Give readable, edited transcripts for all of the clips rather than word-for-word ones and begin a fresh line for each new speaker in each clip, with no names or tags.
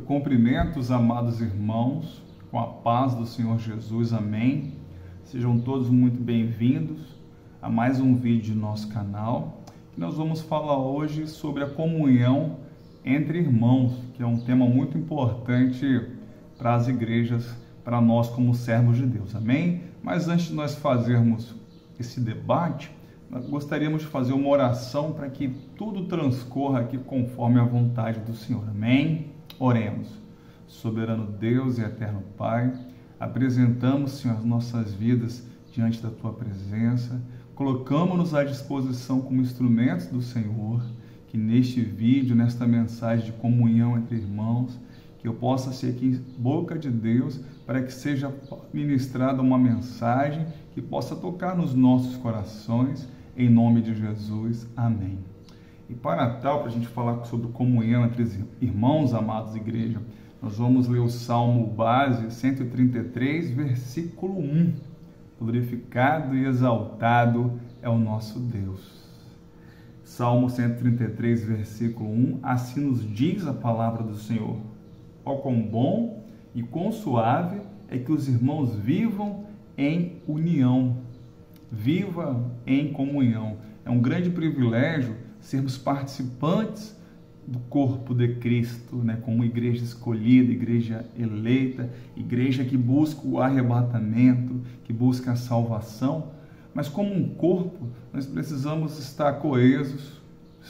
cumprimento os amados irmãos com a paz do Senhor Jesus, amém. Sejam todos muito bem-vindos a mais um vídeo do nosso canal. Nós vamos falar hoje sobre a comunhão entre irmãos, que é um tema muito importante para as igrejas, para nós como servos de Deus, amém? Mas antes de nós fazermos esse debate, nós gostaríamos de fazer uma oração para que tudo transcorra aqui conforme a vontade do Senhor, amém? Oremos. Soberano Deus e eterno Pai, apresentamos, Senhor, as nossas vidas diante da Tua presença, colocamos-nos à disposição como instrumentos do Senhor, que neste vídeo, nesta mensagem de comunhão entre irmãos, que eu possa ser aqui boca de Deus, para que seja ministrada uma mensagem que possa tocar nos nossos corações, em nome de Jesus, amém. E para tal, para a gente falar sobre comunhão entre irmãos, amados igreja, nós vamos ler o Salmo base 133, versículo 1. Glorificado e exaltado é o nosso Deus. Salmo 133, versículo 1, assim nos diz a palavra do Senhor. Ó quão bom e quão suave é que os irmãos vivam em união. Viva em comunhão. É um grande privilégio sermos participantes do corpo de Cristo, né? Como igreja escolhida, igreja eleita, igreja que busca o arrebatamento, que busca a salvação. Mas como um corpo, nós precisamos estar coesos,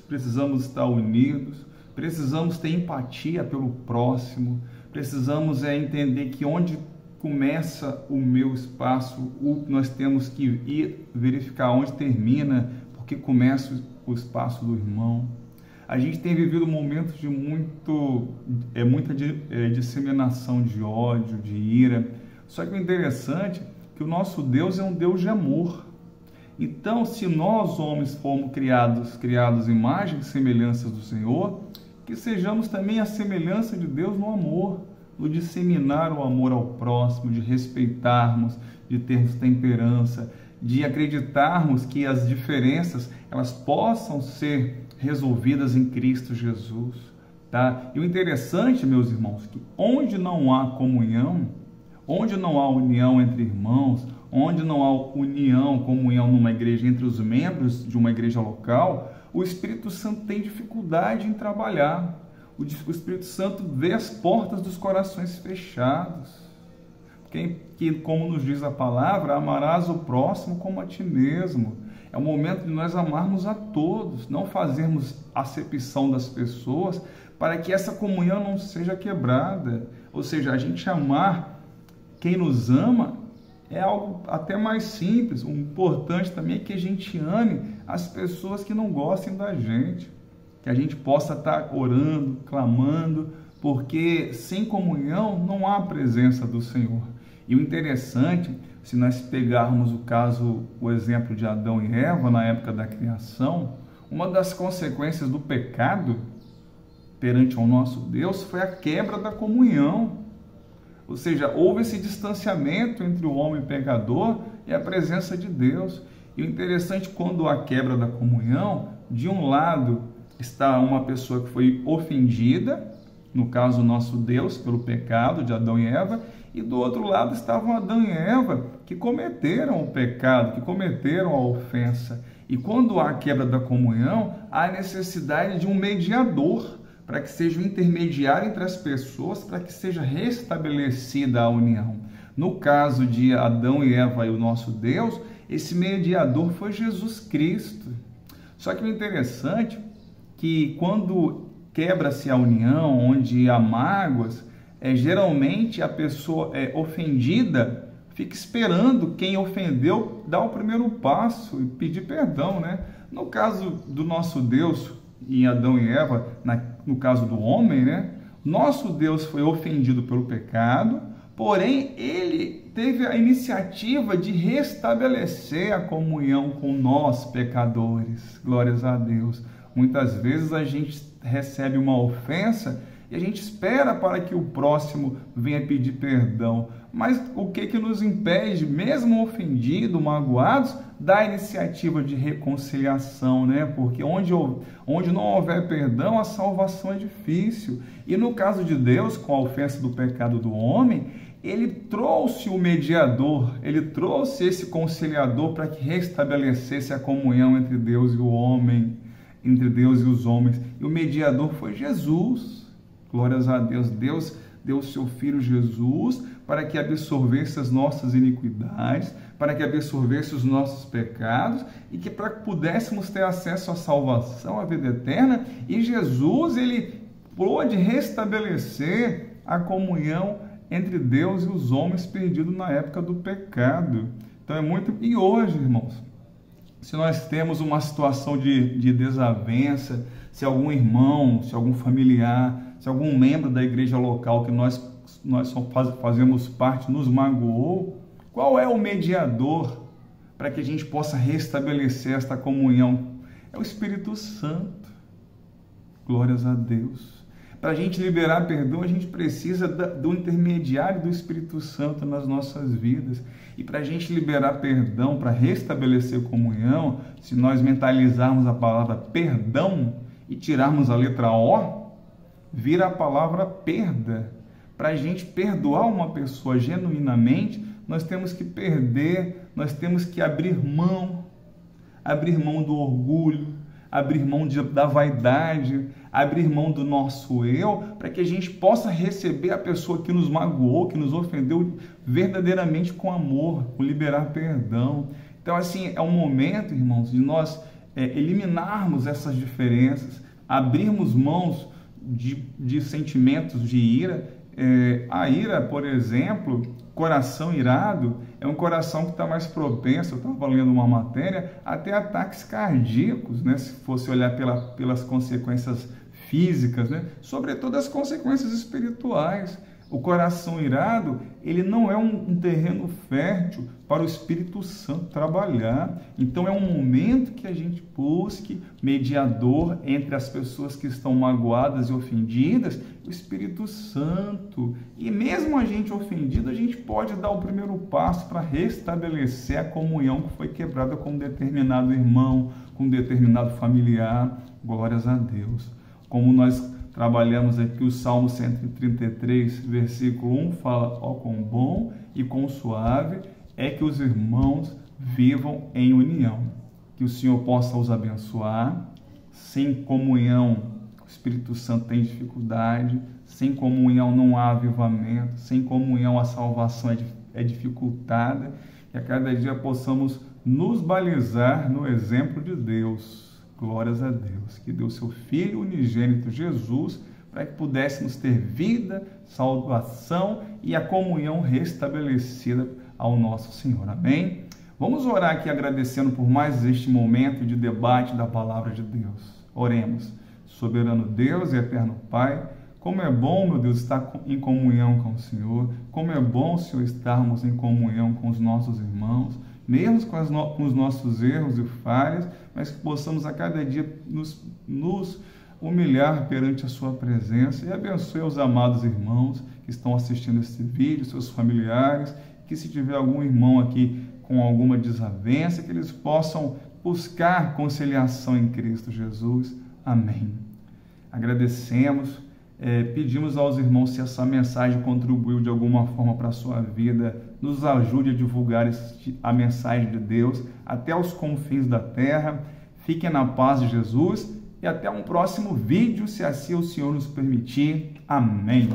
precisamos estar unidos, precisamos ter empatia pelo próximo, precisamos entender que onde começa o meu espaço, nós temos que ir verificar onde termina, porque começa o espaço do irmão. A gente tem vivido momentos de muita disseminação de ódio, de ira. Só que o interessante é que o nosso Deus é um Deus de amor. Então, se nós, homens, fomos criados imagem e semelhanças do Senhor, que sejamos também a semelhança de Deus no amor, no disseminar o amor ao próximo, de respeitarmos, de termos temperança, de acreditarmos que as diferenças elas possam ser resolvidas em Cristo Jesus, tá? E o interessante, meus irmãos, que onde não há comunhão, onde não há união entre irmãos, onde não há comunhão numa igreja entre os membros de uma igreja local, o Espírito Santo tem dificuldade em trabalhar. O Espírito Santo vê as portas dos corações fechados. Que, como nos diz a palavra, amarás o próximo como a ti mesmo. É o momento de nós amarmos a todos, não fazermos acepção das pessoas para que essa comunhão não seja quebrada. Ou seja, a gente amar quem nos ama é algo até mais simples. O importante também é que a gente ame as pessoas que não gostem da gente. Que a gente possa estar orando, clamando, porque sem comunhão não há a presença do Senhor. E o interessante, se nós pegarmos o exemplo de Adão e Eva na época da criação, uma das consequências do pecado perante o nosso Deus foi a quebra da comunhão. Ou seja, houve esse distanciamento entre o homem pecador e a presença de Deus. E o interessante, quando há quebra da comunhão, de um lado está uma pessoa que foi ofendida, no caso o nosso Deus, pelo pecado de Adão e Eva, e do outro lado estavam Adão e Eva, que cometeram o pecado, que cometeram a ofensa. E quando há quebra da comunhão, há necessidade de um mediador, para que seja o intermediário entre as pessoas, para que seja restabelecida a união. No caso de Adão e Eva e o nosso Deus, esse mediador foi Jesus Cristo. Só que o interessante é que quando quebra-se a união, onde há mágoas, geralmente a pessoa ofendida fica esperando quem ofendeu dar o primeiro passo e pedir perdão, né? No caso do nosso Deus, em Adão e Eva, no caso do homem, né? Nosso Deus foi ofendido pelo pecado, porém ele teve a iniciativa de restabelecer a comunhão com nós, pecadores. Glórias a Deus. Muitas vezes a gente recebe uma ofensa e a gente espera para que o próximo venha pedir perdão. Mas o que nos impede, mesmo ofendidos, magoados, da iniciativa de reconciliação, né? Porque onde não houver perdão, a salvação é difícil. E no caso de Deus, com a ofensa do pecado do homem, ele trouxe o mediador, ele trouxe esse conciliador para que restabelecesse a comunhão entre Deus e o homem, entre Deus e os homens. E o mediador foi Jesus. Glórias a Deus. Deus deu o seu Filho Jesus para que absorvesse as nossas iniquidades, para que absorvesse os nossos pecados e que para que pudéssemos ter acesso à salvação, à vida eterna. E Jesus, ele pôde restabelecer a comunhão entre Deus e os homens perdidos na época do pecado. Então é muito... E hoje, irmãos, se nós temos uma situação de desavença, se algum irmão, se algum familiar, se algum membro da igreja local que nós fazemos parte nos magoou, qual é o mediador para que a gente possa restabelecer esta comunhão? É o Espírito Santo. Glórias a Deus. Para a gente liberar perdão, a gente precisa do intermediário do Espírito Santo nas nossas vidas. E para a gente liberar perdão, para restabelecer comunhão, se nós mentalizarmos a palavra perdão e tirarmos a letra O, vira a palavra perda. Para a gente perdoar uma pessoa genuinamente, nós temos que perder, nós temos que abrir mão do orgulho, abrir mão da vaidade, abrir mão do nosso eu, para que a gente possa receber a pessoa que nos magoou, que nos ofendeu verdadeiramente com amor, com liberar perdão. Então, assim, é um momento, irmãos, de nós eliminarmos essas diferenças, abrirmos mãos de sentimentos de ira. A ira, por exemplo, coração irado, é um coração que está mais propenso, eu estava lendo uma matéria, até ataques cardíacos, né? Se fosse olhar pelas consequências físicas, né? Sobretudo as consequências espirituais. O coração irado, ele não é um terreno fértil para o Espírito Santo trabalhar. Então é um momento que a gente busque mediador entre as pessoas que estão magoadas e ofendidas, o Espírito Santo. E mesmo a gente ofendido, a gente pode dar o primeiro passo para restabelecer a comunhão que foi quebrada com um determinado irmão, com um determinado familiar. Glórias a Deus. Como nós trabalhamos aqui o Salmo 133, versículo 1, fala: ó, quão bom e quão suave é que os irmãos vivam em união. Que o Senhor possa os abençoar. Sem comunhão, o Espírito Santo tem dificuldade. Sem comunhão não há avivamento. Sem comunhão a salvação é dificultada. Que a cada dia possamos nos balizar no exemplo de Deus. Glórias a Deus, que deu seu Filho unigênito Jesus para que pudéssemos ter vida, salvação e a comunhão restabelecida ao nosso Senhor. Amém? Vamos orar aqui agradecendo por mais este momento de debate da palavra de Deus. Oremos. Soberano Deus e eterno Pai, como é bom, meu Deus, estar em comunhão com o Senhor, como é bom, Senhor, estarmos em comunhão com os nossos irmãos, mesmo com os nossos erros e falhas, mas que possamos a cada dia nos humilhar perante a sua presença. E abençoe os amados irmãos que estão assistindo este vídeo, seus familiares, que se tiver algum irmão aqui com alguma desavença, que eles possam buscar conciliação em Cristo Jesus. Amém. Agradecemos. Pedimos aos irmãos, se essa mensagem contribuiu de alguma forma para a sua vida, nos ajude a divulgar a mensagem de Deus até os confins da terra. Fiquem na paz de Jesus e até um próximo vídeo, se assim o Senhor nos permitir. Amém.